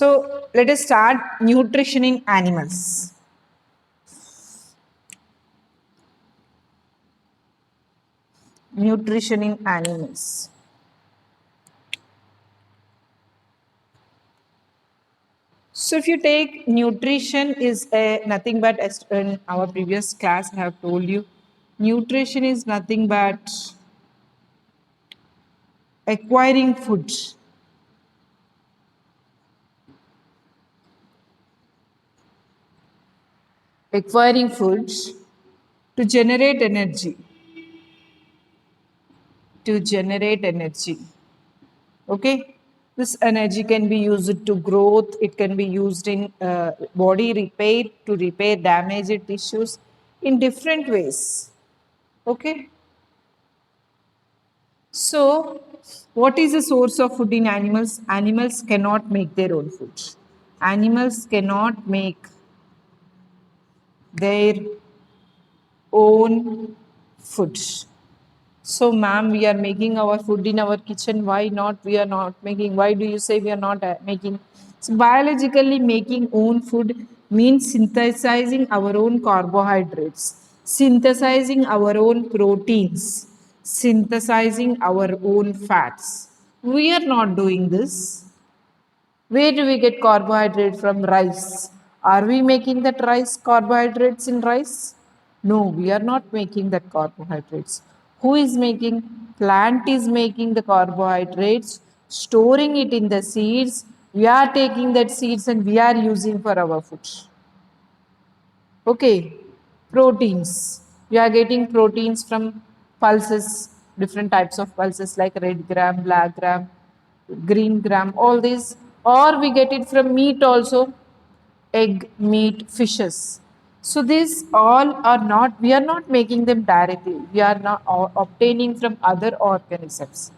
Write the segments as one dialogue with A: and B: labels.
A: So let us start nutrition in animals. Nutrition in animals. So if you take nutrition is nothing but, as in our previous class I have told you, nutrition is nothing but acquiring food. Acquiring food to generate energy. To generate energy. Okay, this energy can be used to growth, it can be used in body repair, to repair damaged tissues in different ways. Okay, so what is the source of food in animals? Animals cannot make their own food. Animals cannot make their own food. So, ma'am, we are making our food in our kitchen. Why not? We are not making. Why do you say we are not making? So, biologically, making own food means synthesizing our own carbohydrates, synthesizing our own proteins, synthesizing our own fats. We are not doing this. Where do we get carbohydrate from? Rice. Are we making that rice carbohydrates in rice? No, we are not making that carbohydrates. Who is making? Plant is making the carbohydrates, storing it in the seeds. We are taking that seeds and we are using for our food. Okay, proteins. We are getting proteins from pulses, different types of pulses like red gram, black gram, green gram, all these. Or we get it from meat also, egg, meat, fishes. So these all are not, we are not making them directly. We are not obtaining from other organisms.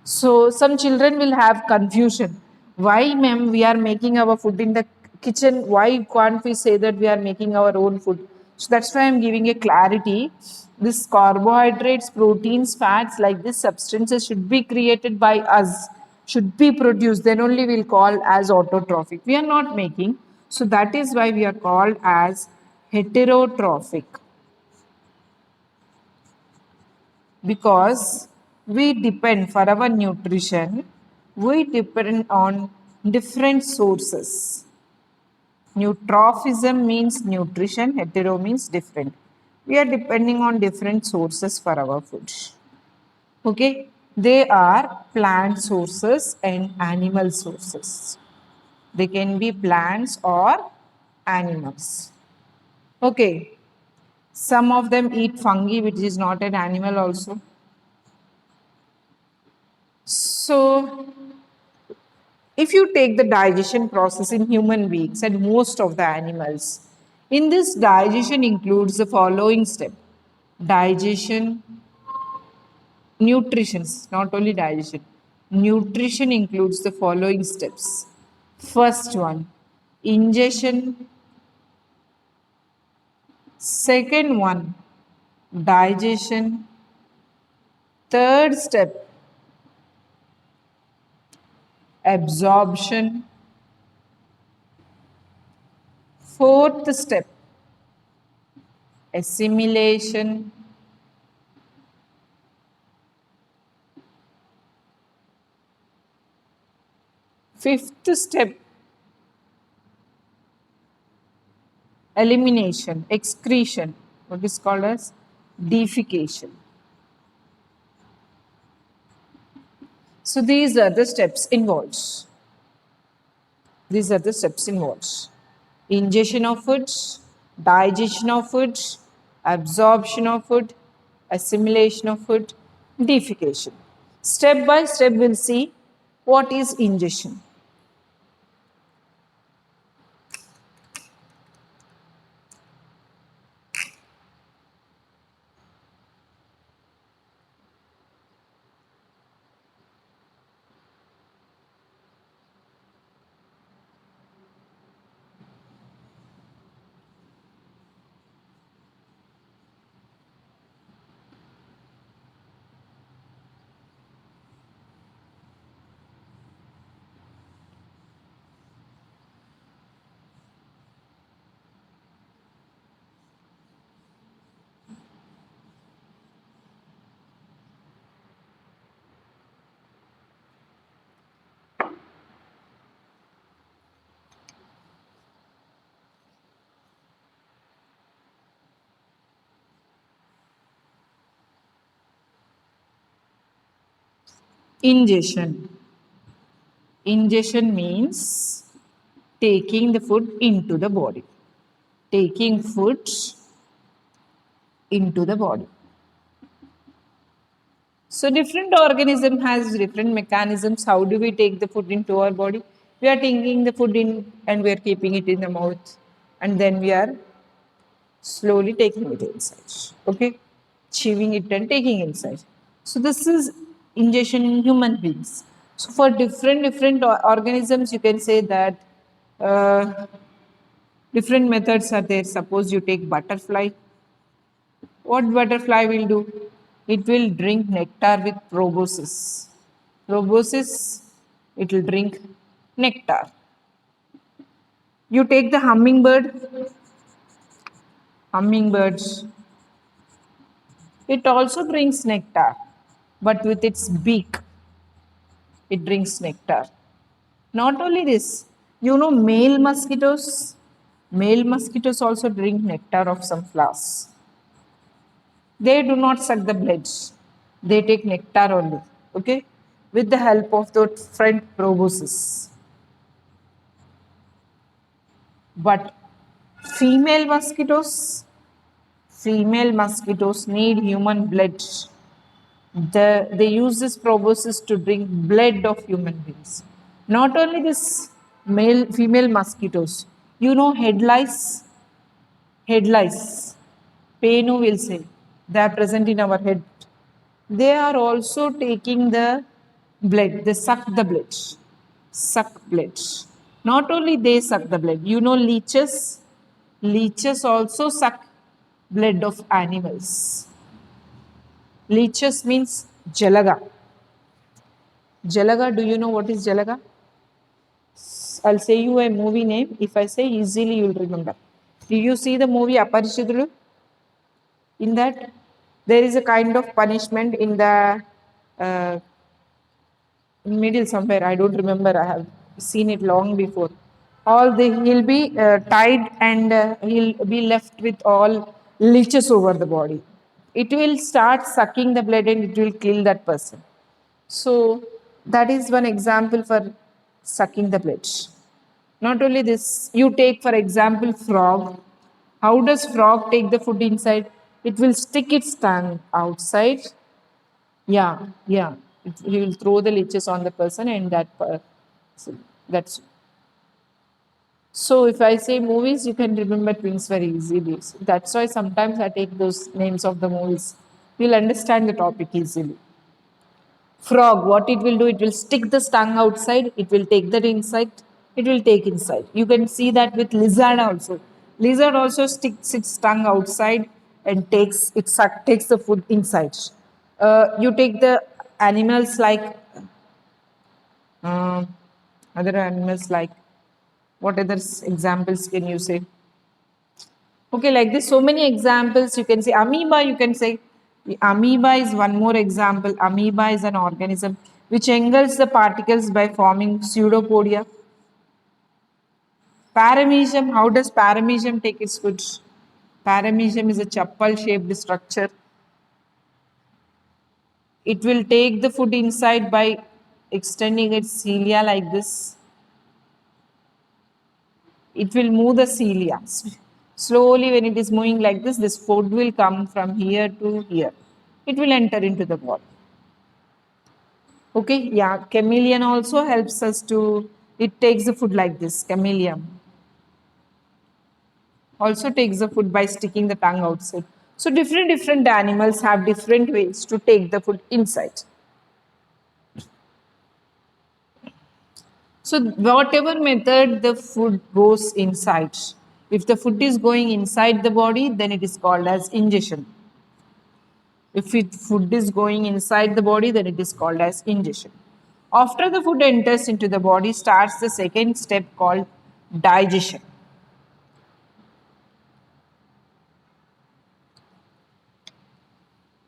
A: So some children will have confusion. Why, ma'am, we are making our food in the kitchen? Why can't we say that we are making our own food? So that's why I'm giving a clarity. This carbohydrates, proteins, fats, like this substances should be created by us, should be produced. Then only we'll call as autotrophic. We are not making. So that is why we are called as heterotrophic. Because we depend for our nutrition, we depend on different sources. Neutrophism means nutrition, hetero means different. We are depending on different sources for our food. Okay, they are plant sources and animal sources. They can be plants or animals. Okay, some of them eat fungi, which is not an animal also. So, if you take the digestion process in human beings and most of the animals, in this digestion includes the following step: digestion, nutrition, not only digestion, nutrition includes the following steps. First one, ingestion. Second one, digestion. Third step, absorption. Fourth step, assimilation. Fifth step, elimination, excretion, what is called as defecation. So these are the steps involved. These are the steps involved. Ingestion of food, digestion of food, absorption of food, assimilation of food, defecation. Step by step we'll see what is ingestion. Ingestion. Ingestion means taking the food into the body. Taking food into the body. So different organism has different mechanisms. How do we take the food into our body? We are taking the food in and we are keeping it in the mouth, and then we are slowly taking it inside. Okay, chewing it and taking inside. So this is ingestion in human beings. So for different organisms, you can say that uh, different methods are there. Suppose you take butterfly. What butterfly will do? It will drink nectar with proboscis. Proboscis, it will drink nectar. You take the hummingbird. Hummingbirds, it also drinks nectar, but with its beak, it drinks nectar. Not only this, male mosquitoes. Male mosquitoes also drink nectar of some flowers. They do not suck the blades. They take nectar only. Okay, with the help of the front proboscis. But female mosquitoes, female mosquitoes need human blood. They use this proboscis to drink blood of human beings. Not only this, female mosquitoes. Head lice. Head lice. Penu will say they are present in our head. They are also taking the blood. They suck the blood. Suck blood. Not only they suck the blood. Leeches. Leeches also suck blood of animals. Leeches means jalaga. Jalaga, do you know what is Jalaga? I'll say you a movie name. If I say easily, you'll remember. Did you see the movie Aparishidulu? In that, there is a kind of punishment in the uh, middle somewhere. I don't remember. I have seen it long before. He'll be tied and he'll be left with all leeches over the body. It will start sucking the blood and it will kill that person. So that is one example for sucking the blood. Not only this, you take for example frog. How does frog take the food inside? It will stick its tongue outside. Yeah, yeah. He will throw the leeches on the person, and so that's. So if I say movies, you can remember things very easily. So that's why sometimes I take those names of the movies. You'll understand the topic easily. Frog, what it will do, it will stick the tongue outside, it will take that inside, it will take inside. You can see that with lizard also. Lizard also sticks its tongue outside and takes the food inside. You take the animals like uh, other animals like what other examples can you say? Okay, like this, so many examples. You can say amoeba, you can say amoeba is one more example. Amoeba is an organism which engulfs the particles by forming pseudopodia. Paramecium, how does paramecium take its food? Paramecium is a chappal shaped structure. It will take the food inside by extending its cilia like this. It will move the cilia. Slowly, when it is moving like this food will come from here to here. It will enter into the body. Okay, yeah, chameleon also helps us to, it takes the food like this. Chameleon also takes the food by sticking the tongue outside. So different animals have different ways to take the food inside. So whatever method the food goes inside, if the food is going inside the body, then it is called as ingestion. If food is going inside the body, then it is called as ingestion. After the food enters into the body, starts the second step called digestion.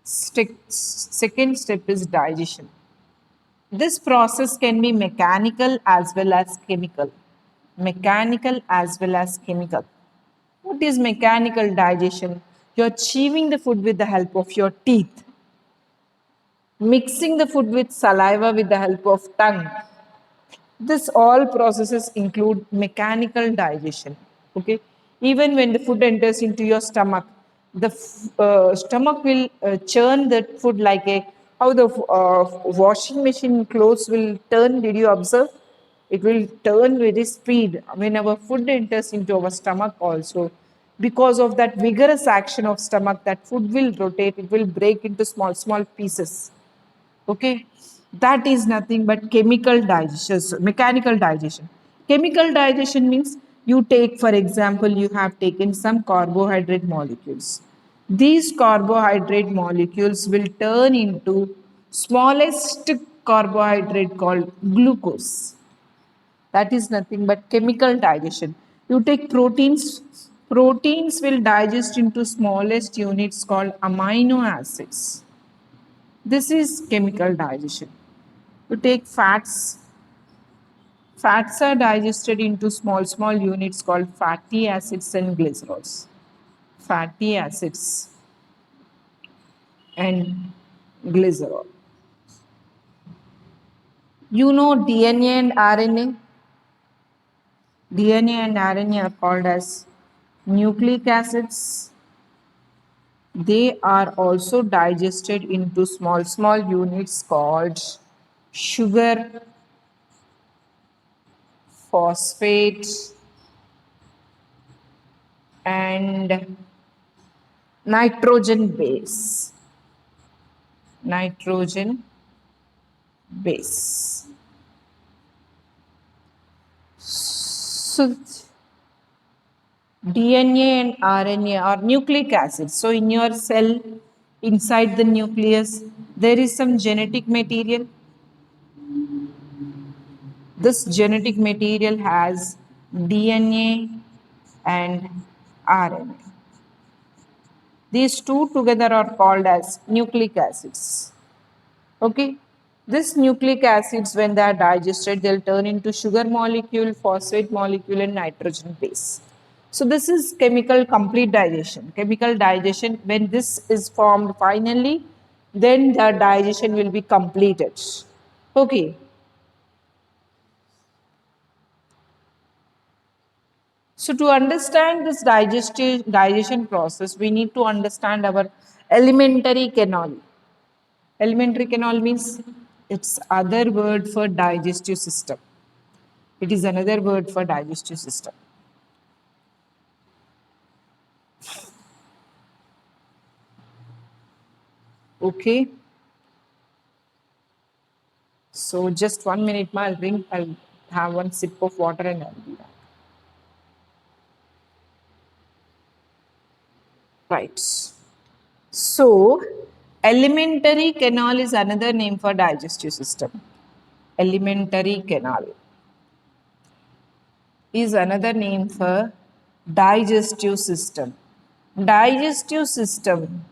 A: Second step is digestion. This process can be mechanical as well as chemical. Mechanical as well as chemical. What is mechanical digestion? You're chewing the food with the help of your teeth. mixing the food with saliva with the help of tongue. This all processes include mechanical digestion. Okay, even when the food enters into your stomach, the stomach will churn the food like a how the washing machine clothes will turn. Did you observe? It will turn very speed when our food enters into our stomach also. Because of that vigorous action of stomach, that food will rotate. It will break into small small pieces. Okay, that is nothing but chemical digestion, mechanical digestion. Chemical digestion means you take, for example, you have taken some carbohydrate molecules. These carbohydrate molecules will turn into smallest carbohydrate called glucose. That is nothing but chemical digestion. You take proteins, proteins will digest into smallest units called amino acids. This is chemical digestion. To take fats, fats are digested into small, small units called fatty acids and glycerols. Fatty acids and glycerol. You know DNA and RNA? DNA and RNA are called as nucleic acids. They are also digested into small, small units called sugar, phosphate, and nitrogen base. Nitrogen base. So DNA and RNA are nucleic acids. So in your cell, inside the nucleus, there is some genetic material. This genetic material has DNA and RNA. These two together are called as nucleic acids. Okay. These nucleic acids, when they are digested, they'll turn into sugar molecule, phosphate molecule, and nitrogen base. So this is chemical complete digestion. Chemical digestion, when this is formed finally, then the digestion will be completed. Okay. So to understand this digestion process, we need to understand our alimentary canal. Alimentary canal means it's other word for digestive system. It is another word for digestive system. Okay. So just 1 minute, ma, I'll have one sip of water and I'll be back. Right. So alimentary canal is another name for digestive system. Alimentary canal is another name for digestive system. Digestive system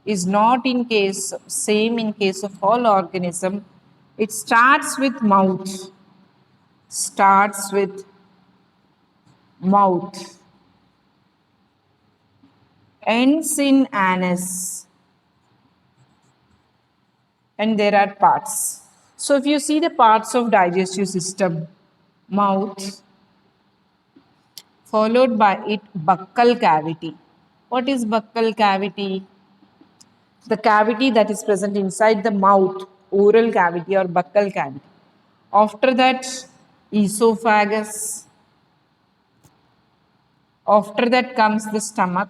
A: is not in case same in case of all organism. It starts with mouth, starts with mouth, ends in anus, and there are parts. So if you see the parts of digestive system, mouth, followed by it buccal cavity. What is buccal cavity? The cavity that is present inside the mouth, oral cavity or buccal cavity. After that, esophagus. After that comes the stomach.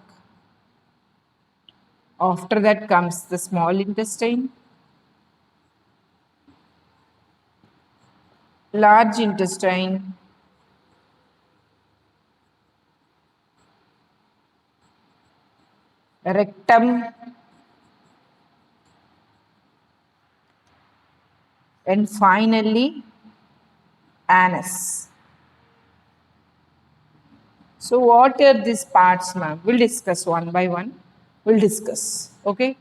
A: After that comes the small intestine, large intestine, rectum, and finally anus. So what are these parts, ma'am? We'll discuss one by one. We'll discuss. Okay.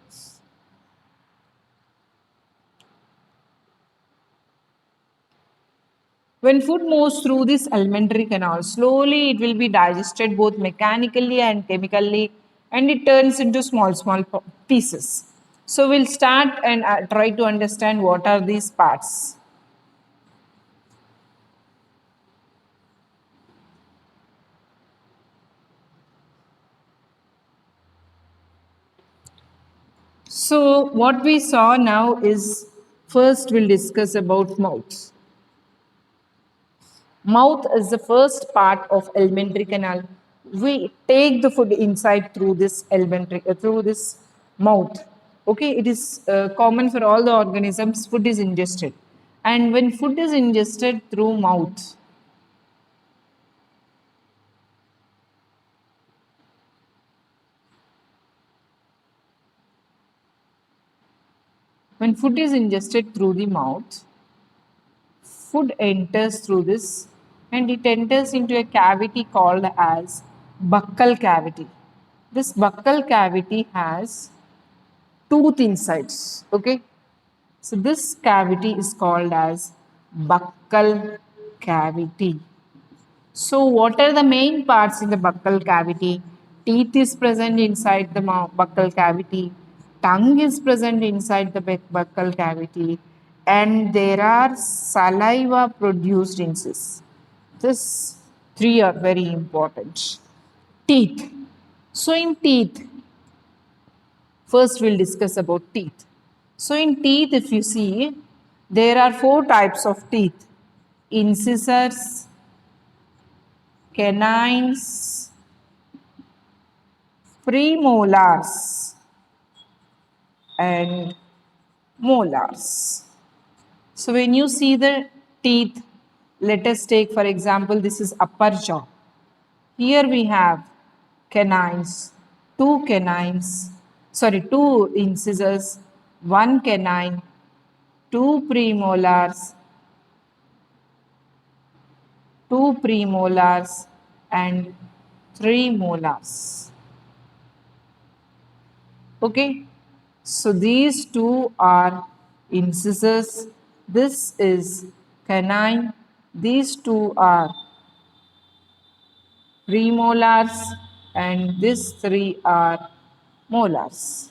A: When food moves through this alimentary canal, slowly it will be digested both mechanically and chemically, and it turns into small, small pieces. So we'll start and try to understand what are these parts. So what we saw now is, first we'll discuss about mouth. Mouth is the first part of alimentary canal. We take the food inside through this alimentary, through this mouth. Okay, it is common for all the organisms. Food is ingested, and when food is ingested through mouth, when food is ingested through the mouth, food enters through this, and it enters into a cavity called as buccal cavity. This buccal cavity has tooth insides. Okay, so this cavity is called as buccal cavity. So what are the main parts in the buccal cavity? Teeth is present inside the buccal cavity. Tongue is present inside the buccal cavity. And there are saliva produced incisors. These three are very important. Teeth. So in teeth, first we'll discuss about teeth. So in teeth, if you see, there are four types of teeth: incisors, canines, premolars, and molars. So when you see the teeth, let us take for example, this is upper jaw. Here we have canines, two incisors, one canine, two premolars, and three molars. Okay, so these two are incisors. This is canine. These two are premolars, and these three are molars.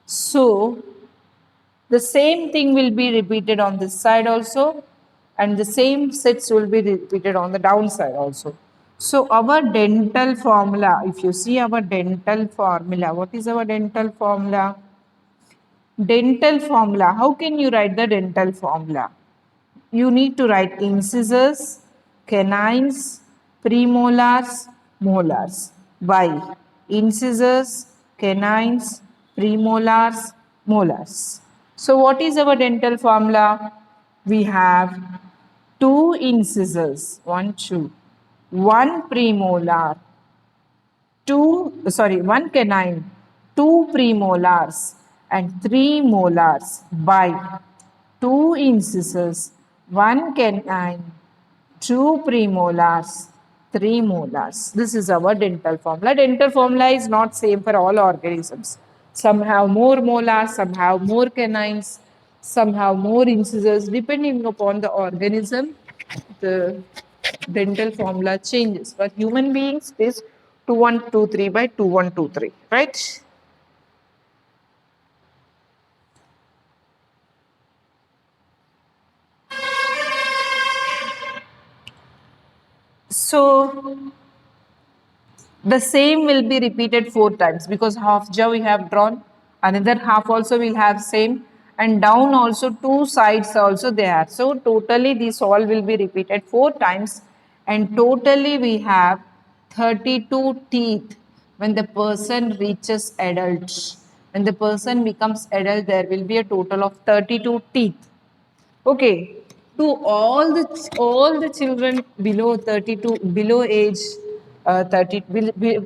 A: So the same thing will be repeated on this side also, and the same sets will be repeated on the downside also. So our dental formula, if you see our dental formula, what is our dental formula? Dental formula, how can you write the dental formula? You need to write incisors, canines, premolars, molars. By incisors, canines, premolars, molars. So what is our dental formula? We have two incisors, one premolar, one canine, two premolars, and three molars by two incisors, one canine, two premolars, three molars. This is our dental formula. Dental formula is not same for all organisms. Some have more molars, some have more canines, some have more incisors. Depending upon the organism, the dental formula changes. For human beings, it is 2123 by 2123, right? So the same will be repeated four times because half jaw we have drawn, another half also will have same, and down also two sides also there. So totally this all will be repeated four times, and totally we have 32 teeth when the person reaches adult. When the person becomes adult, there will be a total of 32 teeth. Okay, to all the children below 32, below age 30,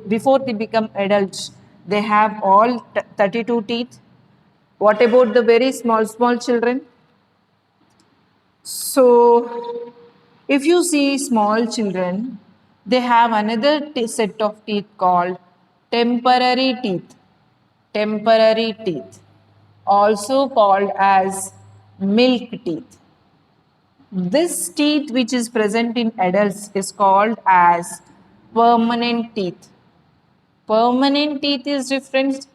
A: before they become adults, they have all 32 teeth. What about the very small children? So, if you see small children, they have another set of teeth called temporary teeth. Temporary teeth, also called as milk teeth. This teeth which is present in adults is called as permanent teeth. Permanent teeth is different.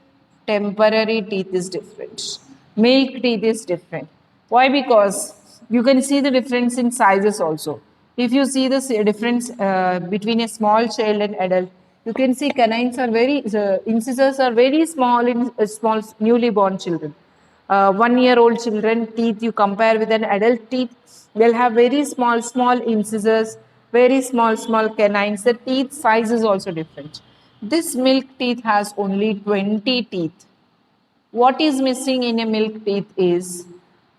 A: temporary teeth is different. Milk teeth is different. Why? Because you can see the difference in sizes also. If you see the difference between a small child and adult, you can see canines are very, incisors are very small in small newly born children. 1 year old children teeth you compare with an adult teeth, they'll have very small incisors, very small canines. The teeth size is also different. This milk teeth has only 20 teeth. What is missing in a milk teeth is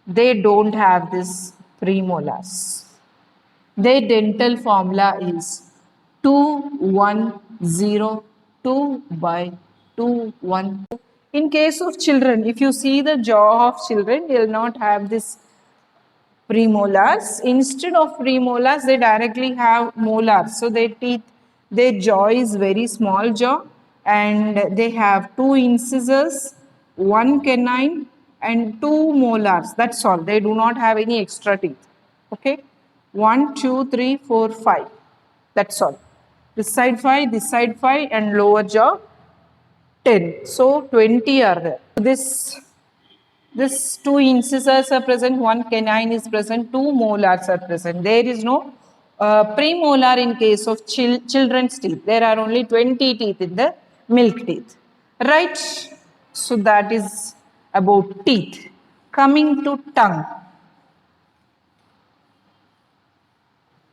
A: they don't have this premolars. Their dental formula is 2102 by 21. In case of children, if you see the jaw of children, they will not have this premolars. Instead of premolars, they directly have molars. So their teeth, their jaw is very small jaw, and they have two incisors, one canine, and two molars. That's all. They do not have any extra teeth. Okay, 1, 2, 3, 4, 5. That's all. This side 5, and lower jaw 10. So 20 are there. This two incisors are present, one canine is present, two molars are present. There is no premolar in case of children's teeth. There are only 20 teeth in the milk teeth. Right? So that is about teeth. Coming to tongue.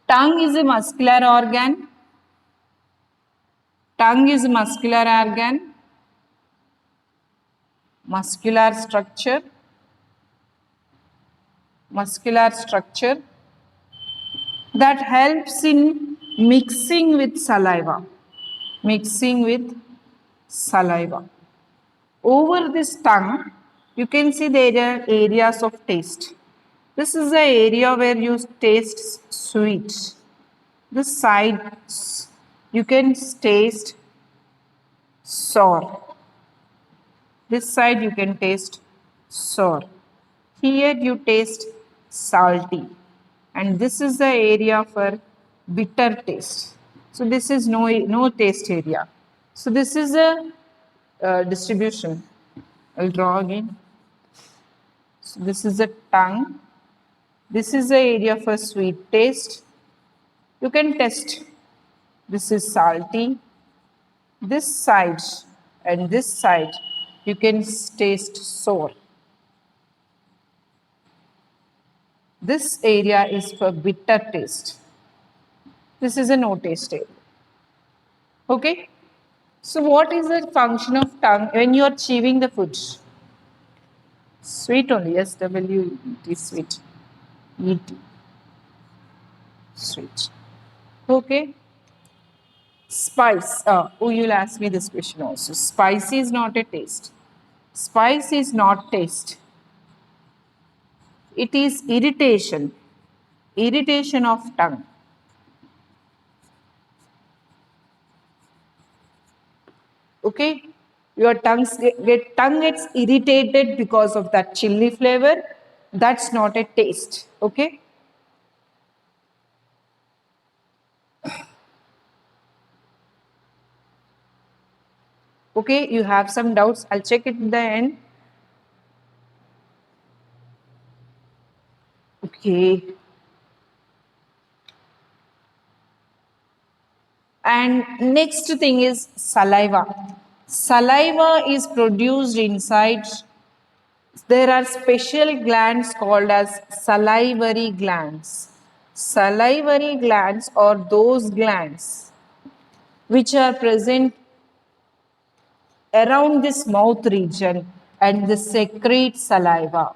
A: Tongue is a muscular organ. Tongue is a muscular organ. Muscular structure that helps in mixing with saliva. Over this tongue, you can see there are areas of taste. This is the area where you taste sweet. This side, you can taste sour. This side, you can taste sour. Here, you taste salty. And this is the area for bitter taste. So this is no taste area. So this is a distribution. I'll draw again. So this is the tongue. This is the area for sweet taste. You can test. This is salty. This side and this side, you can taste sour. This area is for bitter taste. This is a no taste area. Okay? So what is the function of tongue when you are chewing the food? Sweet only, S-W-E-T, sweet. E-T. Sweet. Okay? Spice. Oh, you'll ask me this question also. Spice is not a taste. Spice is not taste. It is irritation. Irritation of tongue. Okay? Your tongue gets irritated because of that chili flavor. That's not a taste. Okay? Okay, you have some doubts. I'll check it in the end. Okay. And next thing is saliva. Saliva is produced inside. There are special glands called as salivary glands. Salivary glands are those glands which are present around this mouth region and they secrete saliva.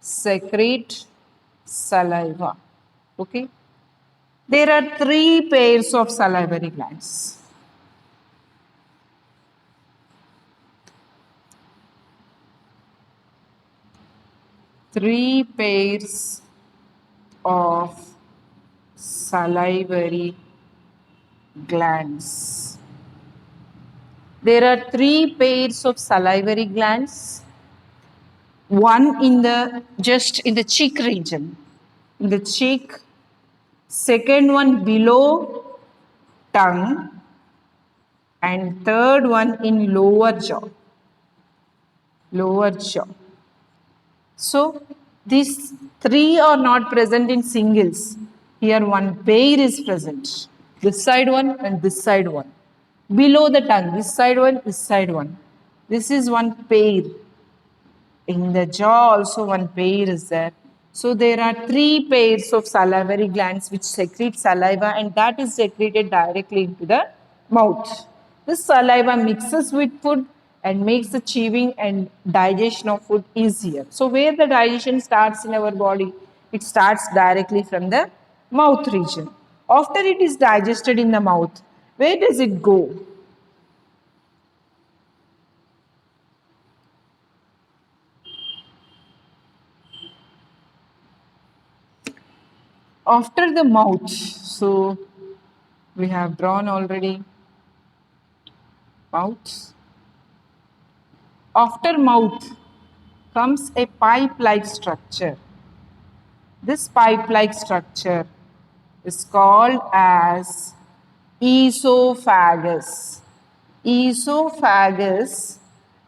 A: Secrete saliva. Okay. There are 3 pairs of salivary glands. Three pairs of salivary glands. There are 3 pairs of salivary glands. One in the cheek region, in the cheek. Second one below tongue, and third one in lower jaw. lower jaw. So these three are not present in singles. Here one pair is present. This side one and this side one. Below the tongue, this side one, this side one. This is one pair. In the jaw also one pair is there. So there are three pairs of salivary glands which secrete saliva and that is secreted directly into the mouth. This saliva mixes with food and makes the chewing and digestion of food easier. So where the digestion starts in our body, it starts directly from the mouth region. After it is digested in the mouth, where does it go? After the mouth, so we have drawn already mouth. After mouth comes a pipe-like structure. This pipe-like structure is called as esophagus. Esophagus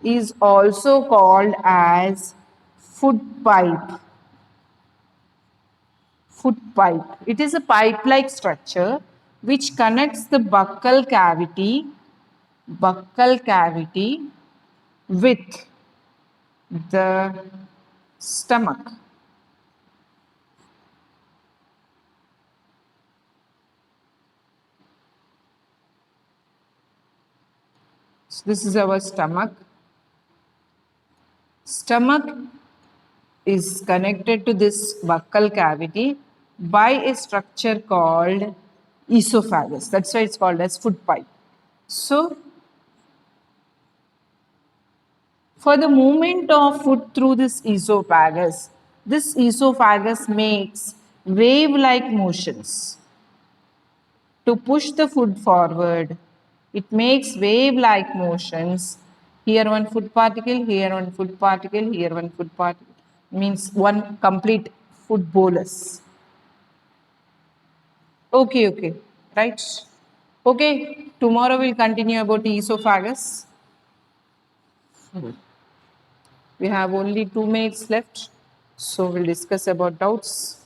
A: is also called as food pipe. Food pipe. It is a pipe-like structure which connects the buccal cavity with the stomach. So this is our stomach. Stomach is connected to this buccal cavity by a structure called esophagus. That's why it's called as food pipe. So for the movement of food through this esophagus makes wave-like motions. To push the food forward, it makes wave-like motions. Here one food particle, here one food particle, here one food particle. Means one complete food bolus. Okay, right. Okay, tomorrow we'll continue about the esophagus. We have only 2 minutes left, so we'll discuss about doubts.